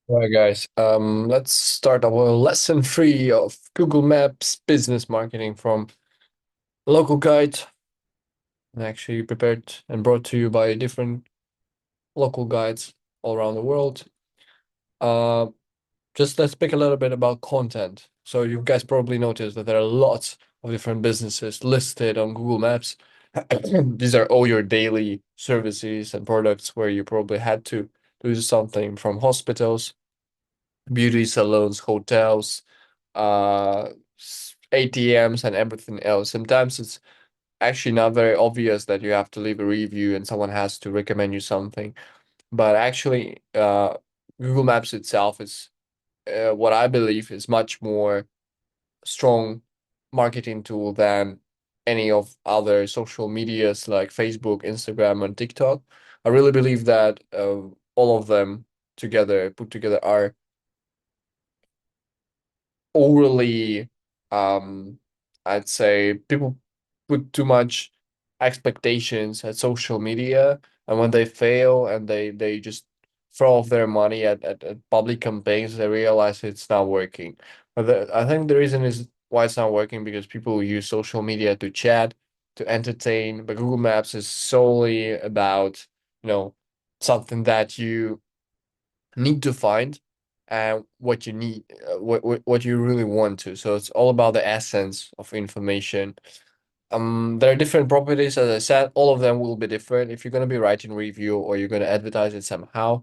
All right, guys. Let's start our lesson three of Google Maps business marketing from local guide, and actually prepared and brought to you by different local guides all around the world. Uh, just let's speak a little bit about content. So you guys probably noticed that there are lots of different businesses listed on Google Maps. These are all your daily services and products where you probably had to do something from hospitals, beauty salons, hotels, ATMs and everything else. Sometimes it's actually not very obvious that you have to leave a review and someone has to recommend you something. But actually, Google Maps itself is what I believe is much more strong marketing tool than any of other social medias like Facebook, Instagram, and TikTok. I really believe that all of them together, put together, are overly I'd say people put too much expectations at social media, and when they fail and they just throw off their money at public campaigns, they realize it's not working. But I think the reason is why it's not working because people use social media to chat, to entertain, but Google Maps is solely about, you know, something that you need to find and what you need, what you really want to. So it's all about the essence of information. There are different properties, as I said, all of them will be different. If you're going to be writing review or you're going to advertise it somehow,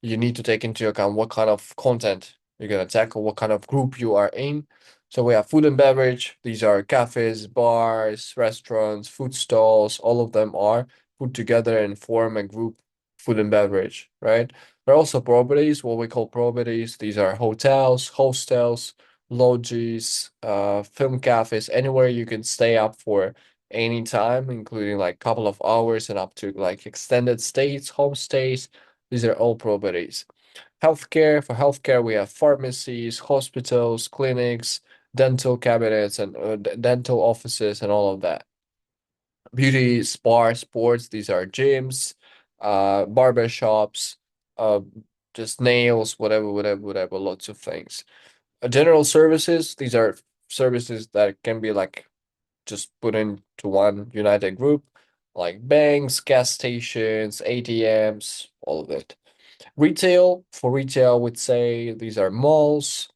you need to take into account what kind of content you're going to tackle, what kind of group you are in. So we have food and beverage. These are cafes, bars, restaurants, food stalls. All of them are put together and form a group, food and beverage, right? There are also properties, what we call properties. These are hotels, hostels, lodges, film cafes, anywhere you can stay up for any time, including like couple of hours and up to like extended stays, home stays. These are all properties. Healthcare, for healthcare, we have pharmacies, hospitals, clinics, dental cabinets, and dental offices, and all of that. Beauty, spa, sports, these are gyms, barber shops, uh, just nails, whatever, lots of things. General services, these are services that can be like just put into one united group, like banks, gas stations, ATMs, all of it. Retail, for retail, would say these are malls,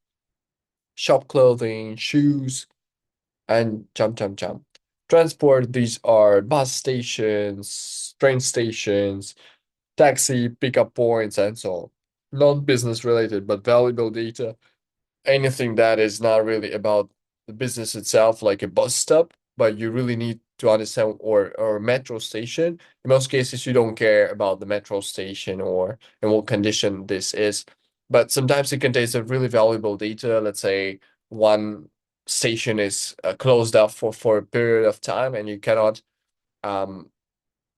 shop clothing, shoes, and jump. Transport, these are bus stations, train stations, taxi pickup points, and so on. Non business related, but valuable data, anything that is not really about the business itself, like a bus stop, but you really need to understand, or a metro station. In most cases, you don't care about the metro station or in what condition this is, but sometimes it contains a really valuable data. Let's say one station is closed up for a period of time, um,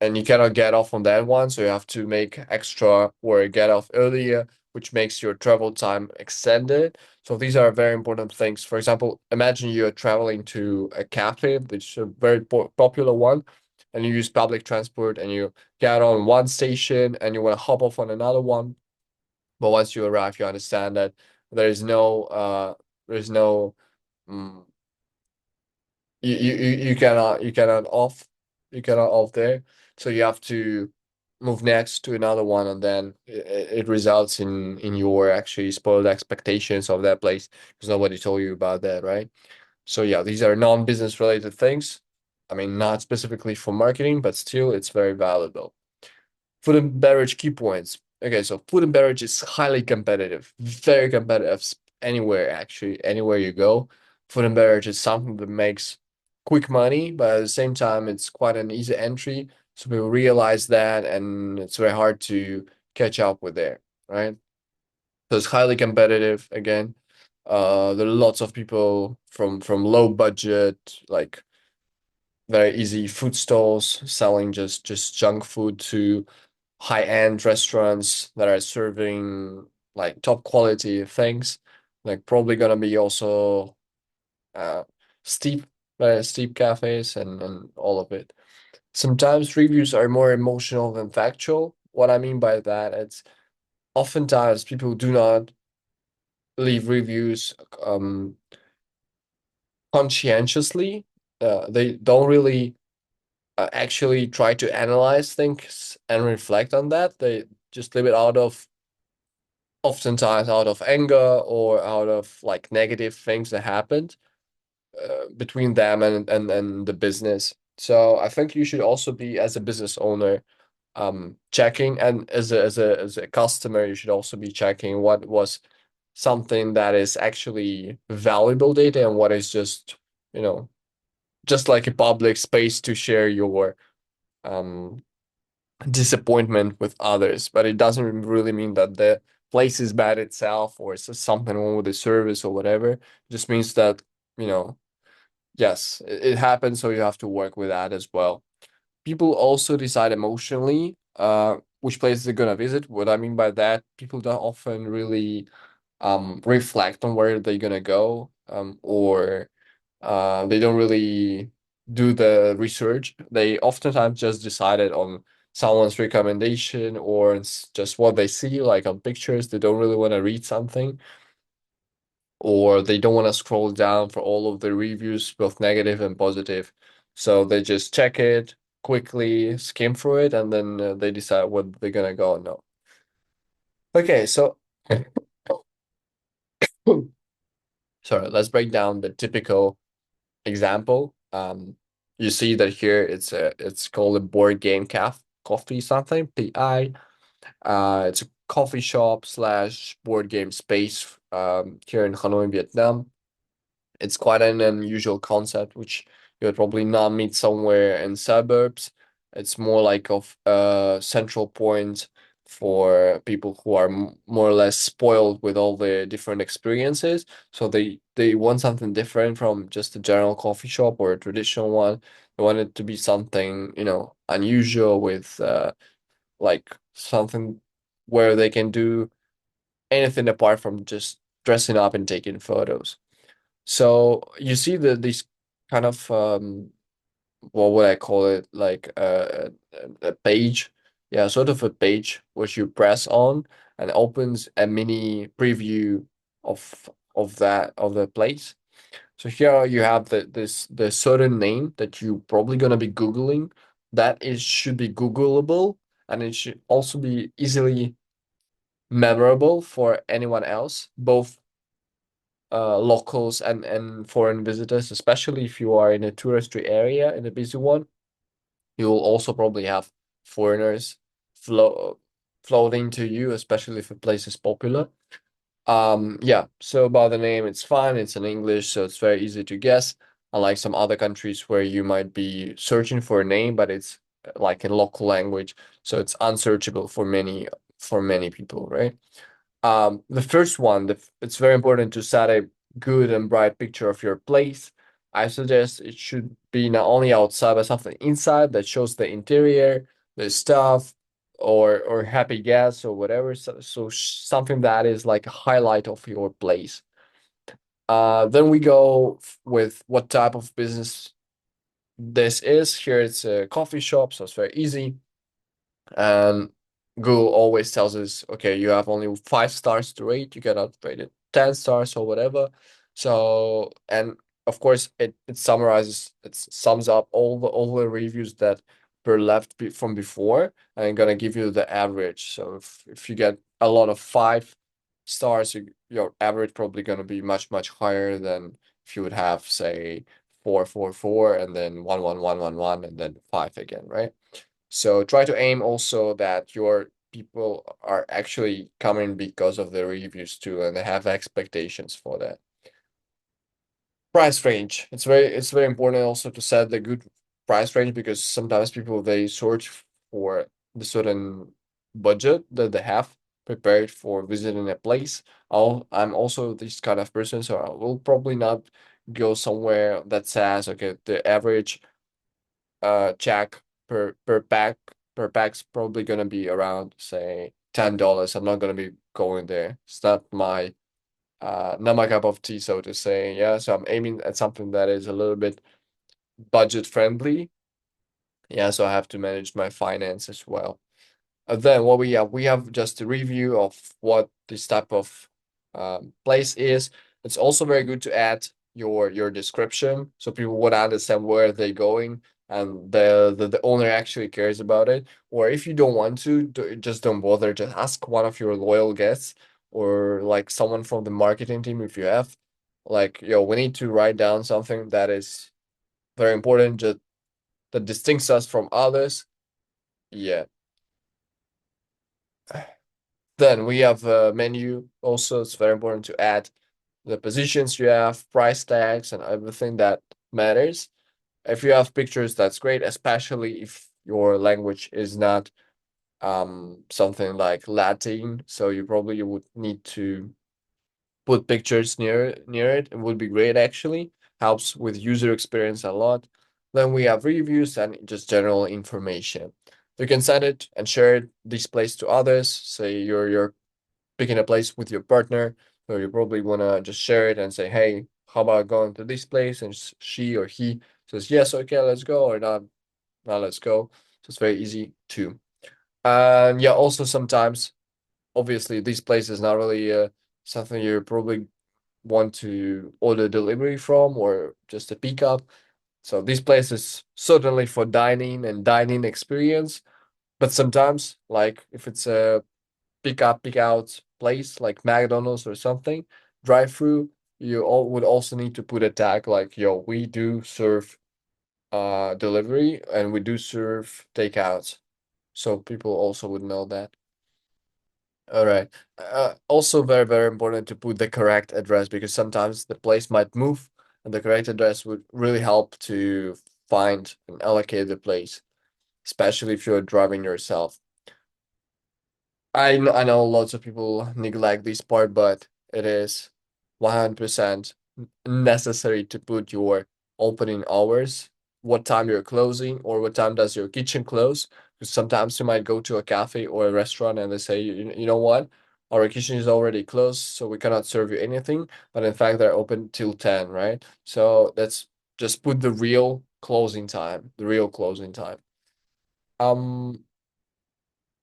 and you cannot get off on that one, so you have to make extra or get off earlier, which makes your travel time extended. So these are very important things. For example, imagine you're traveling to a cafe, which is a very popular one, and you use public transport and you get on one station and you want to hop off on another one. But once you arrive, you understand that there is there's no um, you cannot off there, so you have to move next to another one, and then it results in your actually spoiled expectations of that place because nobody told you about that, right? So yeah, these are non-business related things. I mean, not specifically for marketing, but still it's very valuable. Food and beverage key points. Okay, so food and beverage is highly competitive, very competitive anywhere, actually, anywhere you go. Food and beverage is something that makes quick money, but at the same time, it's quite an easy entry. So people realize that, and it's very hard to catch up with there, right? So it's highly competitive again. There are lots of people from low budget, like very easy food stalls selling just junk food to high-end restaurants that are serving like top quality things, like probably gonna be also uh steep steep cafes and all of it. Sometimes reviews are more emotional than factual. What I mean by that, it's oftentimes people do not leave reviews conscientiously. They don't really actually try to analyze things and reflect on that. They just leave it out of, oftentimes out of anger or out of like negative things that happened between them and the business. So I think you should also be, as a business owner, checking, and as a customer, you should also be checking what was something that is actually valuable data and what is just, you know, just like a public space to share your um disappointment with others. But it doesn't really mean that the place is bad itself or it's just something wrong with the service or whatever. It just means that, you know, yes, it happens, so you have to work with that as well. People also decide emotionally which places they're gonna visit. What I mean by that, people don't often really reflect on where they're gonna go, or they don't really do the research. They oftentimes just decided on someone's recommendation or it's just what they see, like on pictures. They don't really want to read something, or they don't want to scroll down for all of the reviews, both negative and positive. So they just check it quickly, skim through it, and then they decide what they're gonna go or no. Okay, so sorry, let's break down the typical example. You see that here it's called a board game coffee something PI. It's a coffee shop slash board game space here in Hanoi, Vietnam. It's quite an unusual concept, which you would probably not meet somewhere in suburbs. It's more like of a central point for people who are more or less spoiled with all the different experiences. So they want something different from just a general coffee shop or a traditional one. They want it to be something, you know, unusual with like something where they can do anything apart from just dressing up and taking photos. So you see these kind of what would I call it, like a page, yeah, sort of a page which you press on and opens a mini preview of that of the place. So here you have the certain name that you probably gonna be Googling. That is should be Googleable, and it should also be easily memorable for anyone else, both locals and foreign visitors, especially if you are in a touristy area, in a busy one. You will also probably have foreigners floating to you, especially if a place is popular. Yeah, so about the name, it's fine. It's in English, so it's very easy to guess. Unlike some other countries where you might be searching for a name, but it's like in local language, so it's unsearchable for many people, right? The first one, it's very important to set a good and bright picture of your place. I suggest it should be not only outside, but something inside that shows the interior, the stuff, or happy guests or whatever. So something that is like a highlight of your place. Then we go with what type of business this is. Here it's a coffee shop, so it's very easy. And Google always tells us, okay, you have only 5 stars to rate, you cannot rate it 10 stars or whatever. So, and of course, it summarizes, it sums up all the reviews that were left from before, and gonna give you the average. So if you get a lot of 5 stars, your average probably gonna be much higher than if you would have, say, 4 4 4 and then 1 1 1 1 1 and then 5 again, right? So try to aim also that your people are actually coming because of the reviews too, and they have expectations for that. Price range. It's very important also to set the good price range, because sometimes people they search for the certain budget that they have prepared for visiting a place. I'm also this kind of person, so I will probably not go somewhere that says, okay, the average check per pack's probably gonna be around, say, $10. I'm not gonna be going there. It's not my cup of tea, so to say. Yeah, so I'm aiming at something that is a little bit budget friendly. Yeah, so I have to manage my finance as well. Then what we have just a review of what this type of place is. It's also very good to add your description so people would understand where they're going and the owner actually cares about it. Or if you don't want to, just don't bother. Just ask one of your loyal guests or like someone from the marketing team if you have. Like, yo, we need to write down something that is very important, just that distincts us from others. Yeah. Then we have a menu. Also, it's very important to add the positions you have, price tags, and everything that matters. If you have pictures, that's great, especially if your language is not something like Latin. So you probably would need to put pictures near it. It would be great actually. Helps with user experience a lot. Then we have reviews and just general information. You can send it and share it, this place to others. Say you're picking a place with your partner, so you probably wanna just share it and say, "Hey, how about going to this place?" And she or he says, "Yes, okay, let's go," or "Not, not, let's go." So it's very easy too. And yeah, also sometimes, obviously, this place is not really something you probably want to order delivery from or just a pickup. So this place is certainly for dining and dining experience. But sometimes, like if it's a pick up, pick out place like McDonald's or something, drive through, you all would also need to put a tag like, yo, we do serve delivery and we do serve takeouts. So people also would know that. All right. Also very, very important to put the correct address because sometimes the place might move and the correct address would really help to find and allocate the place, especially if you're driving yourself. I know lots of people neglect this part, but it is 100% necessary to put your opening hours, what time you're closing, or what time does your kitchen close. Because sometimes you might go to a cafe or a restaurant and they say, you know what, our kitchen is already closed, so we cannot serve you anything. But in fact, they're open till 10, right? So let's just put the real closing time, the real closing time. Um,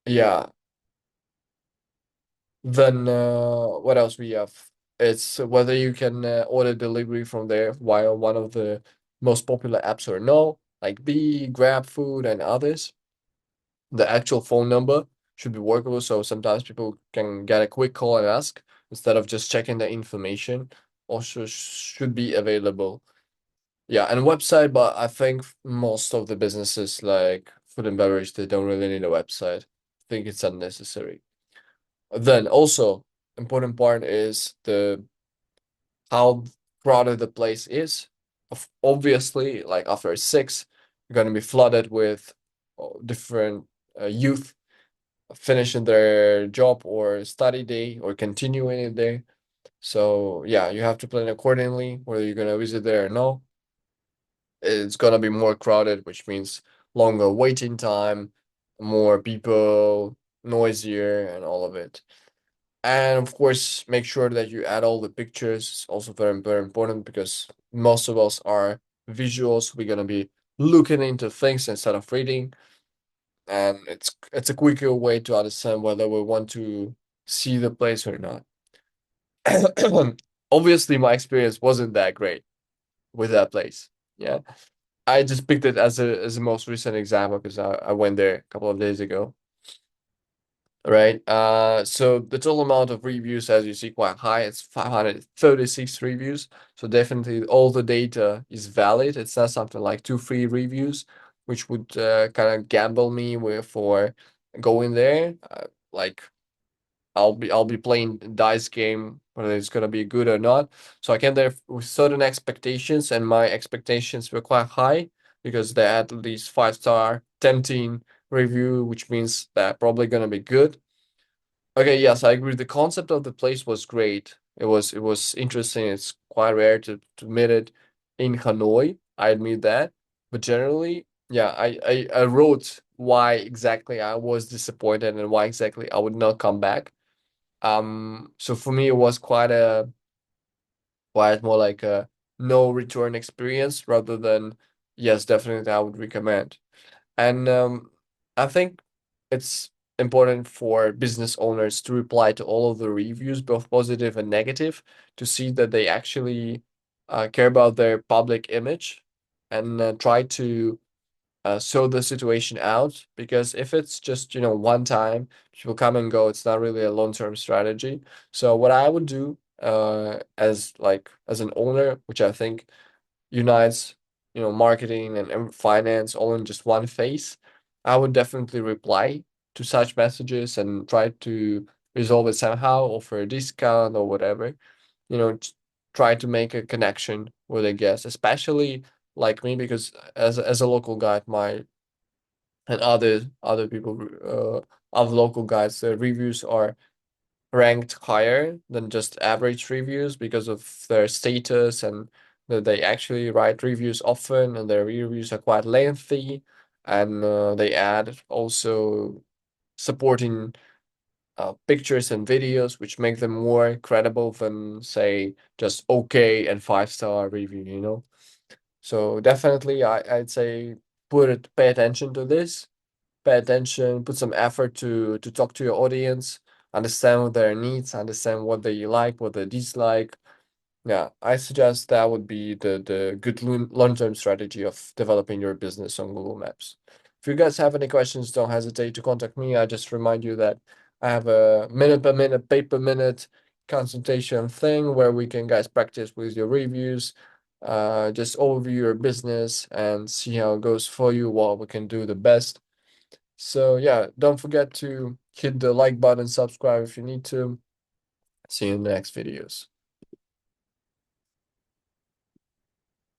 yeah. Then what else we have? It's whether you can order delivery from there via one of the most popular apps or no, like Bee, GrabFood, and others. The actual phone number should be workable, so sometimes people can get a quick call and ask instead of just checking the information. Also should be available. Yeah, and website, but I think most of the businesses like food and beverage, they don't really need a website. I think it's unnecessary. Then also important part is the how crowded the place is. Obviously, like after six, you're gonna be flooded with different youth finishing their job or study day or continuing it there. So yeah, you have to plan accordingly whether you're gonna visit there or no. It's gonna be more crowded, which means longer waiting time, more people, noisier, and all of it. And of course, make sure that you add all the pictures. It's also very, very important because most of us are visuals. We're gonna be looking into things instead of reading, and it's a quicker way to understand whether we want to see the place or not. Obviously, my experience wasn't that great with that place. Yeah, I just picked it as the most recent example because I went there a couple of days ago. Right. So the total amount of reviews, as you see, quite high. It's 536 reviews. So definitely all the data is valid. It's not something like two free reviews, which would kind of gamble me with for going there. Like I'll be playing dice game whether it's gonna be good or not. So I came there with certain expectations, and my expectations were quite high because they had at least 5 star, tempting review, which means they're probably gonna be good. Okay, yes, I agree. The concept of the place was great. It was interesting. It's quite rare to admit it in Hanoi. I admit that. But generally, yeah, I wrote why exactly I was disappointed and why exactly I would not come back. So for me, it was quite more like a no return experience rather than yes, definitely I would recommend. And I think it's important for business owners to reply to all of the reviews, both positive and negative, to see that they actually care about their public image and try to sort the situation out. Because if it's just, one time, people come and go, it's not really a long-term strategy. So what I would do as an owner, which I think unites, marketing and finance all in just one face, I would definitely reply to such messages and try to resolve it somehow, offer a discount or whatever. Try to make a connection with a guest, especially like me, because as a local guide, my and other people of local guides, the reviews are ranked higher than just average reviews because of their status, and that they actually write reviews often, and their reviews are quite lengthy, and they add also supporting pictures and videos which make them more credible than, say, just okay and 5-star review. So definitely I'd say pay attention to this, pay attention, put some effort to talk to your audience, understand their needs, understand what they like, what they dislike. Yeah, I suggest that would be the good long-term strategy of developing your business on Google Maps. If you guys have any questions, don't hesitate to contact me. I just remind you that I have a minute per minute, pay per minute consultation thing where we can guys practice with your reviews, just overview your business and see how it goes for you, what we can do the best. So yeah, don't forget to hit the like button, subscribe if you need to. See you in the next videos.